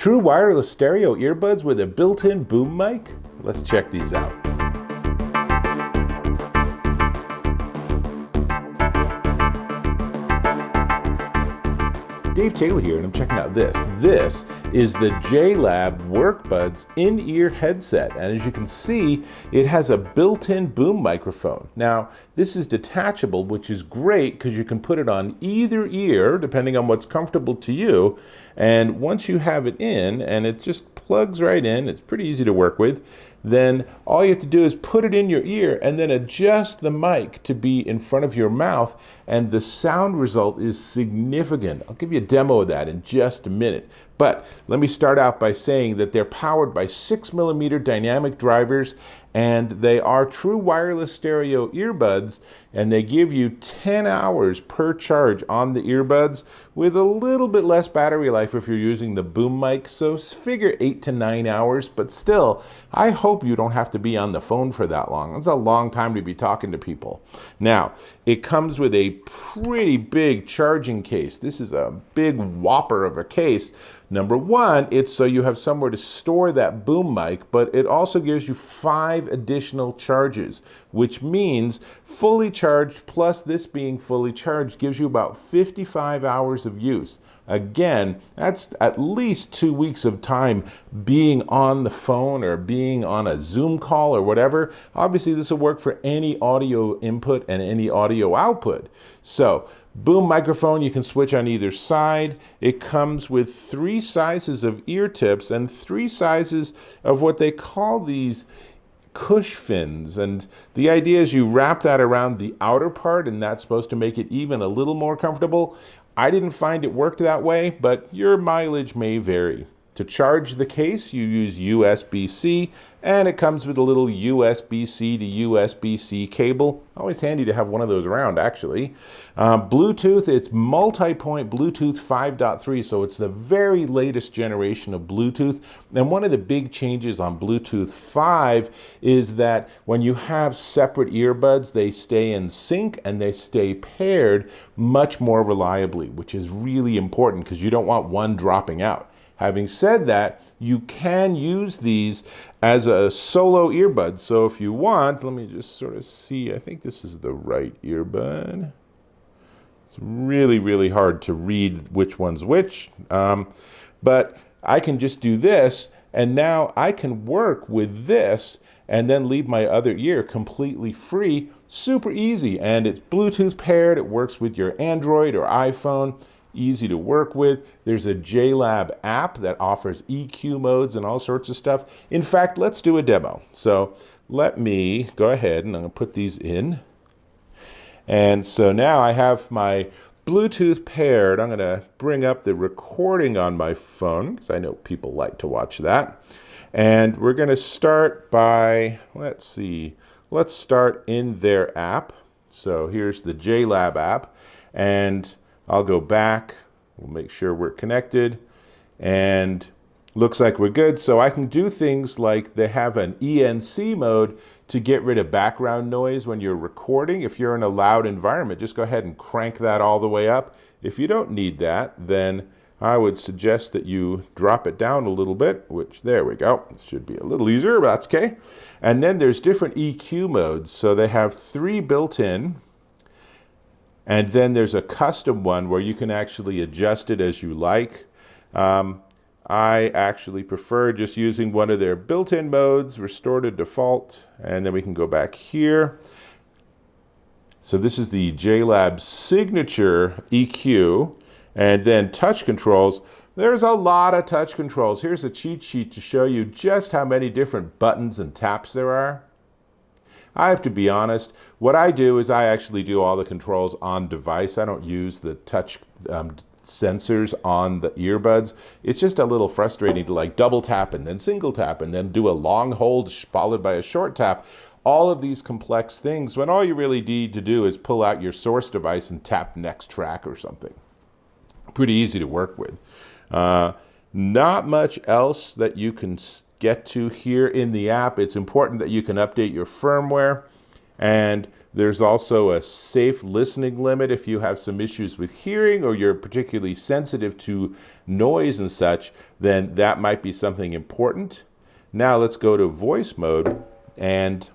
True wireless stereo earbuds with a built-in boom mic? Let's check these out. Dave Taylor here, and I'm checking out this. This is the JLab WorkBuds in-ear headset, and as you can see, it has a built-in boom microphone. Now, this is detachable, which is great because you can put it on either ear, depending on what's comfortable to you, and once you have it in, and it just plugs right in, it's pretty easy to work with, then all you have to do is put it in your ear and then adjust the mic to be in front of your mouth, and the sound result is significant. I'll give you a demo of that in just a minute. But let me start out by saying that they're powered by 6mm dynamic drivers, and they are true wireless stereo earbuds, and they give you 10 hours per charge on the earbuds with a little bit less battery life if you're using the boom mic, so figure 8 to 9 hours, but still, I hope you don't have to be on the phone for that long. It's a long time to be talking to people. Now, it comes with a pretty big charging case. This is a big whopper of a case. Number one, it's so you have somewhere to store that boom mic, but it also gives you 5 additional charges, which means fully charged plus this being fully charged gives you about 55 hours of use. Again, that's at least 2 weeks of time being on the phone or being on a Zoom call or whatever. Obviously, this will work for any audio input and any audio output. So, boom microphone, you can switch on either side. It comes with 3 sizes of ear tips and 3 sizes of what they call these cush fins, and the idea is you wrap that around the outer part, and that's supposed to make it even a little more comfortable. I didn't find it worked that way, but your mileage may vary. To charge the case, you use USB-C, and it comes with a little USB-C to USB-C cable. Always handy to have one of those around, actually. Bluetooth, it's multi-point Bluetooth 5.3, so it's the very latest generation of Bluetooth. And one of the big changes on Bluetooth 5 is that when you have separate earbuds, they stay in sync and they stay paired much more reliably, which is really important because you don't want one dropping out. Having said that, you can use these as a solo earbud. So if you want, let me just sort of see, I think this is the right earbud. It's really, really hard to read which one's which. But I can just do this, and now I can work with this and then leave my other ear completely free. Super easy, and it's Bluetooth paired. It works with your Android or iPhone. Easy to work with. There's a JLab app that offers EQ modes and all sorts of stuff. In fact, let's do a demo. So let me go ahead and I'm going to put these in. And so now I have my Bluetooth paired. I'm going to bring up the recording on my phone because I know people like to watch that. And we're going to start by, let's see, let's start in their app. So here's the JLab app, and I'll go back, we'll make sure we're connected, and looks like we're good. So I can do things like they have an ENC mode to get rid of background noise when you're recording. If you're in a loud environment, just go ahead and crank that all the way up. If you don't need that, then I would suggest that you drop it down a little bit, which, there we go. It should be a little easier, but that's okay. And then there's different EQ modes. So they have 3 built in. And then there's a custom one where you can actually adjust it as you like. I actually prefer just using one of their built-in modes, restore to default, and then we can go back here. So this is the JLab signature EQ, and then touch controls. There's a lot of touch controls. Here's a cheat sheet to show you just how many different buttons and taps there are. I have to be honest, what I do is I actually do all the controls on device. I don't use the touch sensors on the earbuds. It's just a little frustrating to like double tap and then single tap and then do a long hold followed by a short tap. All of these complex things when all you really need to do is pull out your source device and tap next track or something. Pretty easy to work with. Not much else that you can get to here in the app. It's important that you can update your firmware. And there's also a safe listening limit if you have some issues with hearing or you're particularly sensitive to noise and such, then that might be something important. Now let's go to voice mode, and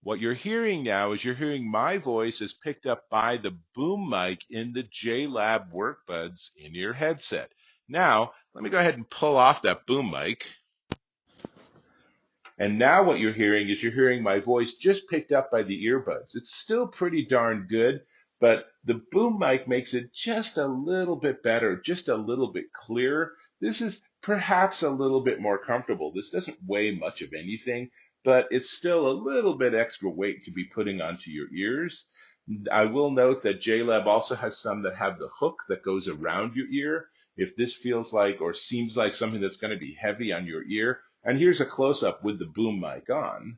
what you're hearing now is you're hearing my voice is picked up by the boom mic in the JLab WorkBuds in-ear headset. Now, let me go ahead and pull off that boom mic. And now what you're hearing is you're hearing my voice just picked up by the earbuds. It's still pretty darn good, but the boom mic makes it just a little bit better, just a little bit clearer. This is perhaps a little bit more comfortable. This doesn't weigh much of anything, but it's still a little bit extra weight to be putting onto your ears. I will note that JLab also has some that have the hook that goes around your ear. If this feels like or seems like something that's going to be heavy on your ear, and here's a close-up with the boom mic on,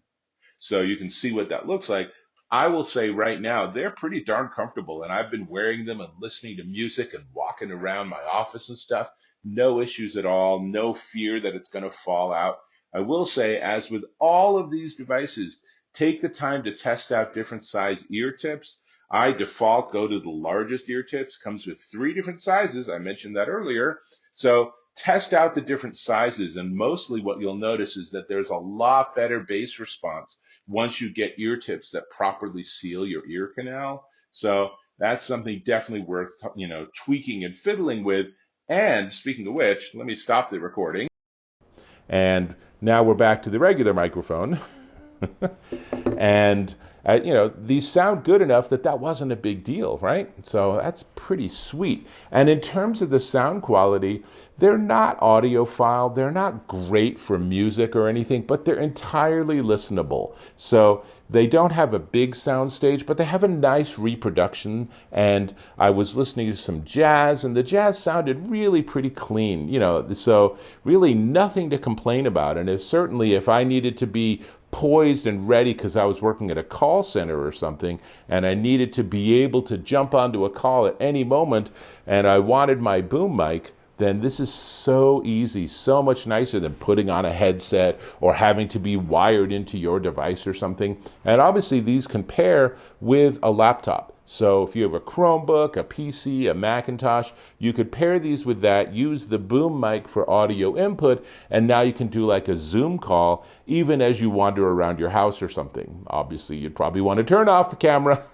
so you can see what that looks like. I will say right now, they're pretty darn comfortable, and I've been wearing them and listening to music and walking around my office and stuff. No issues at all, no fear that it's going to fall out. I will say, as with all of these devices, take the time to test out different size ear tips. I default go to the largest ear tips, comes with 3 different sizes. I mentioned that earlier. So test out the different sizes, and mostly what you'll notice is that there's a lot better bass response once you get ear tips that properly seal your ear canal. So that's something definitely worth, tweaking and fiddling with. And speaking of which, let me stop the recording. And now we're back to the regular microphone. And these sound good enough that wasn't a big deal, right? So that's pretty sweet. And in terms of the sound quality, they're not audiophile, they're not great for music or anything, but they're entirely listenable. So they don't have a big sound stage, but they have a nice reproduction. And I was listening to some jazz, and the jazz sounded really pretty clean, so really nothing to complain about. And it's certainly, if I needed to be poised and ready because I was working at a call center or something, and I needed to be able to jump onto a call at any moment, and I wanted my boom mic, then this is so easy, so much nicer than putting on a headset or having to be wired into your device or something. And obviously these can pair with a laptop. So if you have a Chromebook, a PC, a Macintosh, you could pair these with that, use the boom mic for audio input, and now you can do like a Zoom call even as you wander around your house or something. Obviously, you'd probably want to turn off the camera.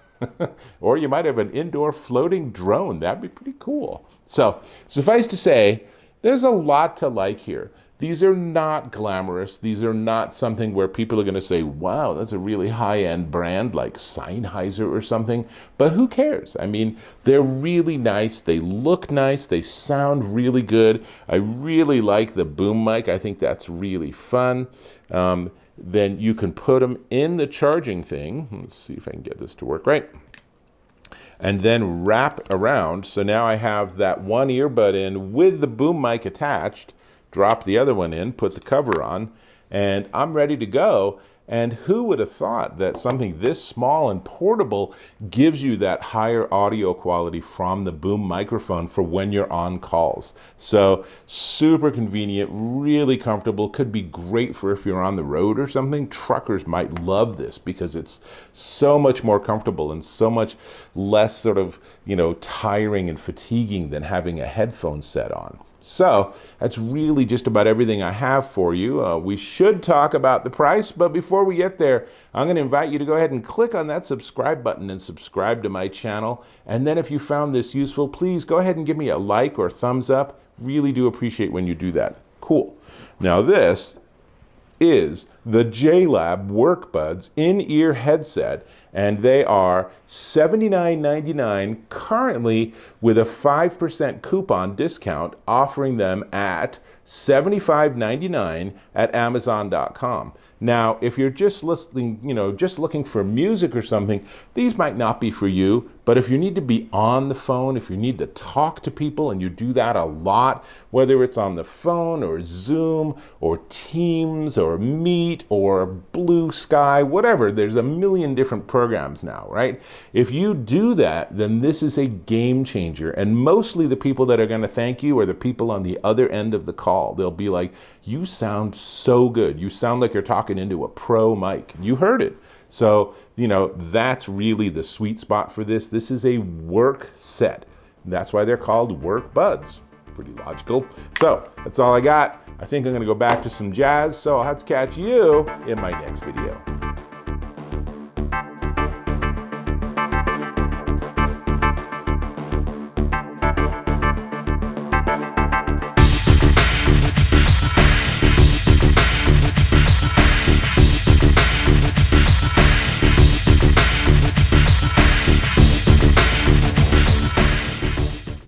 Or you might have an indoor floating drone. That'd be pretty cool. So suffice to say, there's a lot to like here. These are not glamorous. These are not something where people are going to say, wow, that's a really high-end brand like Sennheiser or something. But who cares? I mean, they're really nice. They look nice. They sound really good. I really like the boom mic. I think that's really fun. Then you can put them in the charging thing. Let's see if I can get this to work right. And then wrap around. So now I have that one earbud in with the boom mic attached. Drop the other one in, put the cover on, and I'm ready to go. And who would have thought that something this small and portable gives you that higher audio quality from the boom microphone for when you're on calls? So super convenient, really comfortable, could be great for if you're on the road or something. Truckers might love this because it's so much more comfortable and so much less sort of, tiring and fatiguing than having a headphone set on. So that's really just about everything I have for you. We should talk about the price, but before we get there, I'm going to invite you to go ahead and click on that subscribe button and subscribe to my channel. And then if you found this useful, please go ahead and give me a like or thumbs up. Really do appreciate when you do that. Cool. Now this is the JLab WorkBuds in-ear headset, and they are $79.99 currently with a 5% coupon discount, offering them at $75.99 at Amazon.com. Now, if you're just listening, just looking for music or something, these might not be for you. But if you need to be on the phone, if you need to talk to people, and you do that a lot, whether it's on the phone or Zoom or Teams or Meet Suite or Blue Sky, whatever. There's a million different programs now, right? If you do that, then this is a game changer. And mostly the people that are going to thank you are the people on the other end of the call. They'll be like, you sound so good. You sound like you're talking into a pro mic. You heard it. So, that's really the sweet spot for this. This is a work set. That's why they're called WorkBuds. Pretty logical. So that's all I got. I think I'm going to go back to some jazz, so I'll have to catch you in my next video.